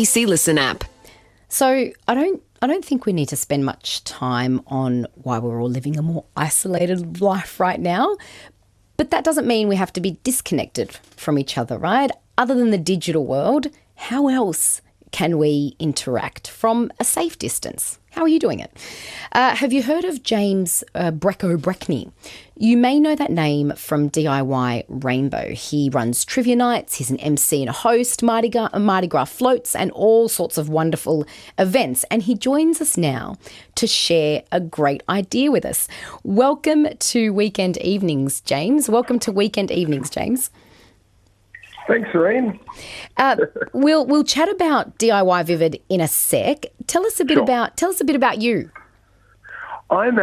ABC Listen app. So I don't think we need to spend much time on why we're all living a more isolated life right now. But that doesn't mean we have to be disconnected from each other, right? Other than the digital world, how else can we interact from a safe distance? How are you doing it? Have you heard of James Breckney? You may know that name from DIY Rainbow. He runs trivia nights, he's an MC and a host, Mardi Gras floats and all sorts of wonderful events. And he joins us now to share a great idea with us. Welcome to Weekend Evenings, James. Welcome to Weekend Evenings, James. Thanks, Serene. We'll chat about DIY Vivid in a sec. Tell us a bit about you. I'm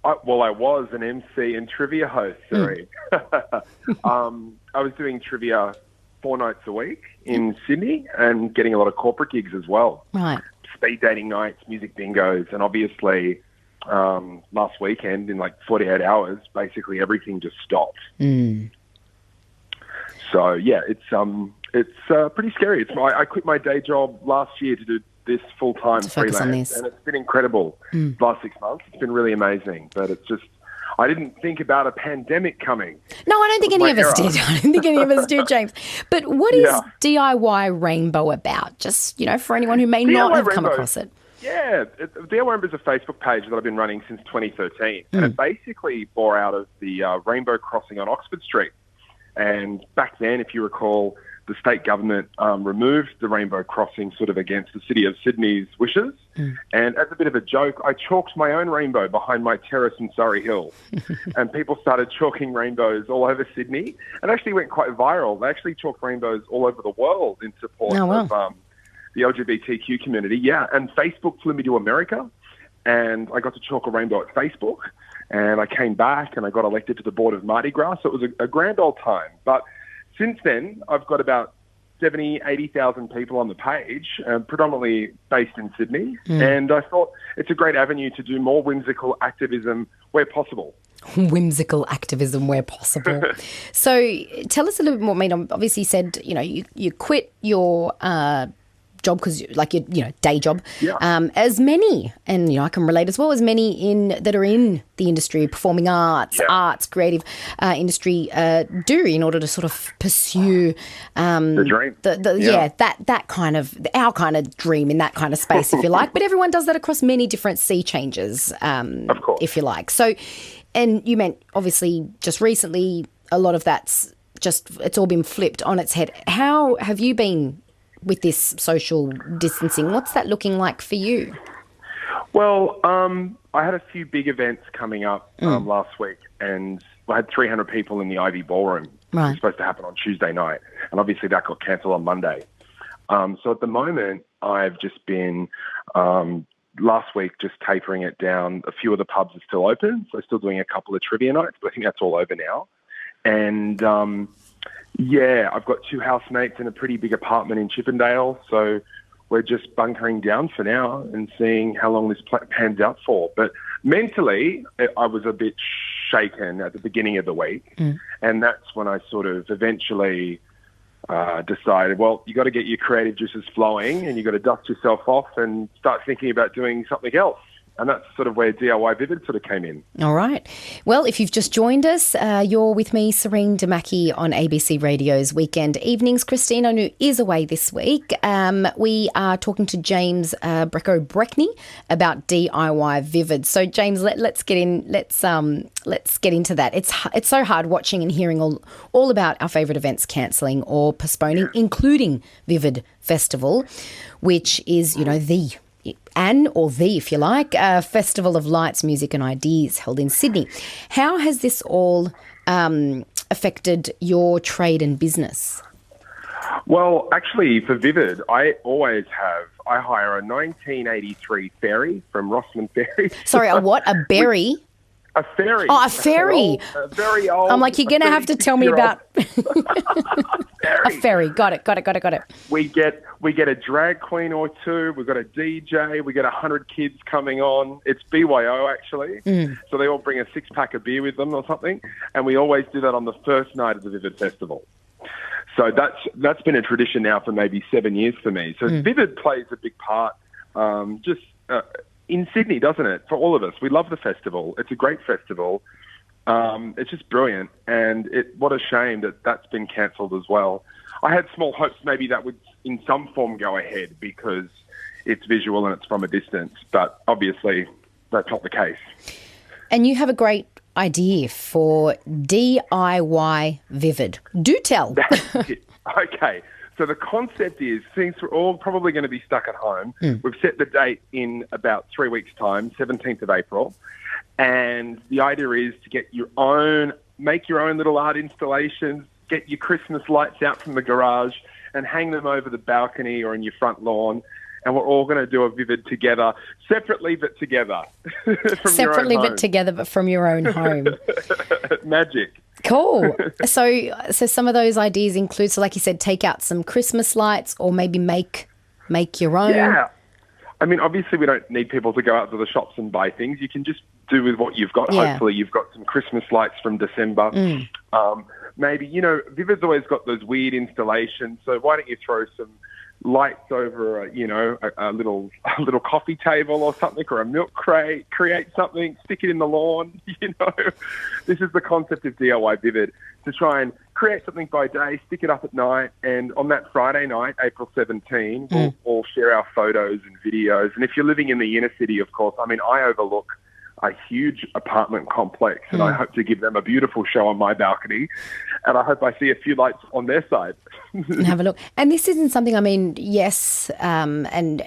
I was an MC and trivia host, Serene. I was doing trivia 4 nights a week in Sydney and getting a lot of corporate gigs as well. Right. Speed dating nights, music bingos, and obviously last weekend in like 48 hours, basically everything just stopped. So yeah, it's pretty scary. I quit my day job last year to do this full-time freelance, and it's been incredible. The last 6 months, it's been really amazing. But it's just, I didn't think about a pandemic coming. No, I don't think any of us did. I don't think any of us did, James. But what is DIY Rainbow about? Just, for anyone who may not have come across it. Yeah, DIY Rainbow is a Facebook page that I've been running since 2013, and it basically bore out of the rainbow crossing on Oxford Street. And back then, if you recall, the state government removed the rainbow crossing sort of against the city of Sydney's wishes. And as a bit of a joke, I chalked my own rainbow behind my terrace in Surrey Hills. And people started chalking rainbows all over Sydney. And actually went quite viral. They actually chalked rainbows all over the world in support of the LGBTQ community. Yeah, and Facebook flew me to America. And I got to chalk a rainbow at Facebook. And I came back and I got elected to the board of Mardi Gras. So it was a grand old time. But since then, I've got about 80,000 people on the page, predominantly based in Sydney. And I thought it's a great avenue to do more whimsical activism where possible. Whimsical activism where possible. So tell us a little bit more. I mean, obviously you said, you quit your job because your day job, as many, and I can relate as well, as many that are in the industry, performing arts, creative industry do in order to sort of pursue the dream. That kind of our kind of dream in that kind of space, if you like. But everyone does that across many different sea changes, of course, if you like. So, and you meant obviously just recently a lot of that's it's all been flipped on its head. How have you been with this social distancing? What's that looking like for you? Well, I had a few big events coming up last week, and I had 300 people in the Ivy Ballroom. Right. It was supposed to happen on Tuesday night, and obviously that got cancelled on Monday. So at the moment, I've just been, last week, just tapering it down. A few of the pubs are still open, so still doing a couple of trivia nights, but I think that's all over now. And I've got 2 housemates in a pretty big apartment in Chippendale, so we're just bunkering down for now and seeing how long this pans out for. But mentally, I was a bit shaken at the beginning of the week, and that's when I sort of eventually decided, well, you got to get your creative juices flowing and you got to dust yourself off and start thinking about doing something else. And that's sort of where DIY Vivid sort of came in. All right. Well, if you've just joined us, you're with me, Serene Damaki, on ABC Radio's Weekend Evenings. Christine Onu is away this week. We are talking to James Breckney about DIY Vivid. So, James, let's get in. Let's get into that. It's so hard watching and hearing all about our favourite events cancelling or postponing, including Vivid Festival, which is the if you like, Festival of Lights, Music and Ideas held in Sydney. How has this all affected your trade and business? Well, actually, for Vivid, I hire a 1983 ferry from Rossman Ferry. Sorry, a what? A berry? A ferry. Oh, a ferry. A very old. I'm like, you're going to have to tell me about ferry. A ferry. Got it. We get a drag queen or two. We've got a DJ. We get 100 kids coming on. It's BYO, actually. So they all bring a 6-pack of beer with them or something. And we always do that on the first night of the Vivid Festival. So that's been a tradition now for maybe 7 years for me. So Vivid plays a big part in Sydney, doesn't it? For all of us. We love the festival. It's a great festival. It's just brilliant. And what a shame that that's been cancelled as well. I had small hopes maybe that would in some form go ahead because it's visual and it's from a distance. But obviously that's not the case. And you have a great idea for DIY Vivid. Do tell. Okay. So the concept is, since we're all probably going to be stuck at home, we've set the date in about 3 weeks' time, 17th of April. And the idea is to make your own little art installations, get your Christmas lights out from the garage and hang them over the balcony or in your front lawn. And we're all going to do a Vivid together, separately but together. Separately but together, but from your own home. Magic. Cool. So some of those ideas include, so like you said, take out some Christmas lights or maybe make your own. Yeah. I mean, obviously we don't need people to go out to the shops and buy things. You can just do with what you've got. Yeah. Hopefully you've got some Christmas lights from December. Maybe, Vivid's always got those weird installations. So why don't you throw some lights over a little coffee table or something, or a milk crate, create something, stick it in the lawn. This is the concept of DIY Vivid, to try and create something by day, stick it up at night, and on that Friday night, April 17, we'll all share our photos and videos. And if you're living in the inner city, of course, I mean, I overlook a huge apartment complex, and I hope to give them a beautiful show on my balcony, and I hope I see a few lights on their side. Have a look. And this isn't something, I mean, yes, and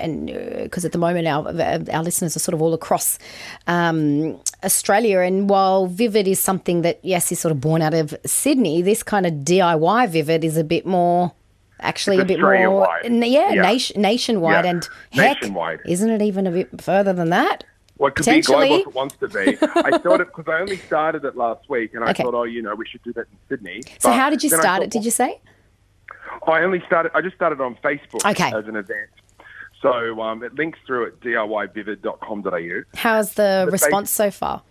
because at the moment our listeners are sort of all across Australia, and while Vivid is something that, yes, is sort of born out of Sydney, this kind of DIY Vivid is a bit more... Actually, a bit more, nationwide, and heck, nationwide. Isn't it even a bit further than that? Well, it could be global if it wants to be. I thought it because I only started it last week, and I thought, we should do that in Sydney. So how did you start it, did you say? I just started on Facebook as an event. So it links through at diyvivid.com.au. How's the response so far?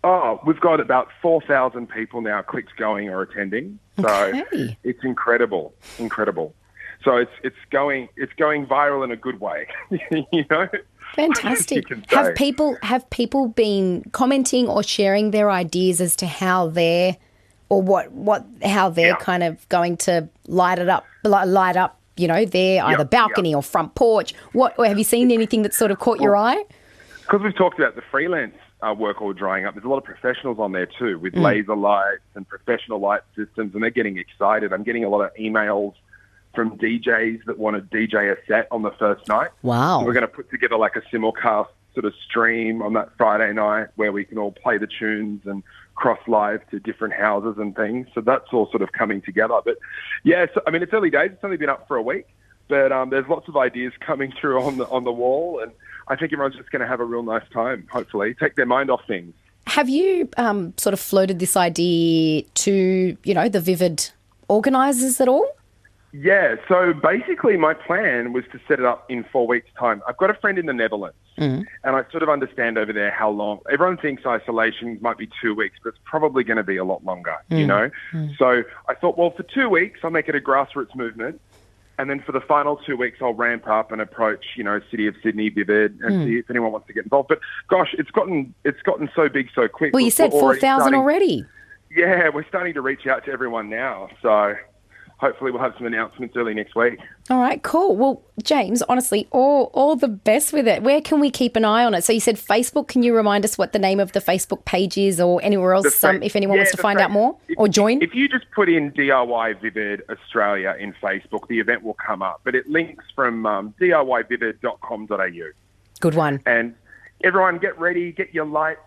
Oh, we've got about 4,000 people now, clicks going or attending. So it's incredible. So it's going viral in a good way, Fantastic. Have people been commenting or sharing their ideas as to how they're kind of going to light up, their either balcony or front porch? Or have you seen anything that sort of caught your eye? Because we've talked about the freelance work all drying up, there's a lot of professionals on there too with laser lights and professional light systems, and they're getting excited. I'm getting a lot of emails from DJs that want to DJ a set on the first night. Wow. So we're going to put together like a simulcast sort of stream on that Friday night where we can all play the tunes and cross live to different houses and things. So that's all sort of coming together. But yeah, so, I mean, it's early days. It's only been up for a week, but there's lots of ideas coming through on the wall, and I think everyone's just going to have a real nice time, hopefully, take their mind off things. Have you sort of floated this idea to, the Vivid organisers at all? Yeah, so basically my plan was to set it up in 4 weeks' time. I've got a friend in the Netherlands, and I sort of understand over there how long. Everyone thinks isolation might be 2 weeks, but it's probably going to be a lot longer, So I thought, well, for 2 weeks, I'll make it a grassroots movement. And then for the final 2 weeks, I'll ramp up and approach, City of Sydney, Vivid, and see if anyone wants to get involved. But gosh, it's gotten so big so quick. Well, you said 4,000 already. Yeah, we're starting to reach out to everyone now. So hopefully we'll have some announcements early next week. All right, cool. Well, James, honestly, all the best with it. Where can we keep an eye on it? So you said Facebook. Can you remind us what the name of the Facebook page is, or anywhere else if anyone wants to find out more or join? If you just put in DIY Vivid Australia in Facebook, the event will come up. But it links from diyvivid.com.au. Good one. And everyone get ready, get your lights,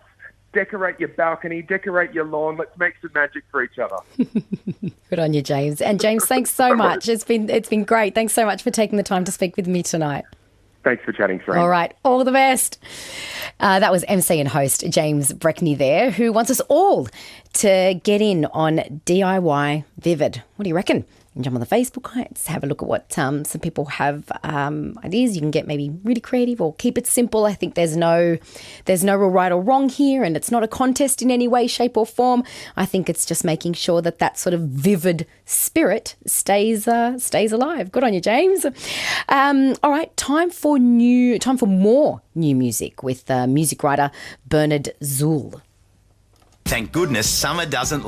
decorate your balcony, decorate your lawn. Let's make some magic for each other. Good on you, James. And James, thanks so much. It's been great. Thanks so much for taking the time to speak with me tonight. Thanks for chatting, Serene. All right. All the best. That was MC and host James Breckney there, who wants us all to get in on DIY Vivid. What do you reckon? You can jump on the Facebook sites, have a look at what some people have ideas. You can get maybe really creative or keep it simple. I think there's no real right or wrong here, and it's not a contest in any way, shape or form. I think it's just making sure that sort of vivid spirit stays alive. Good on you, James. All right, time for more new music with music writer Bernard Zuhl. Thank goodness summer doesn't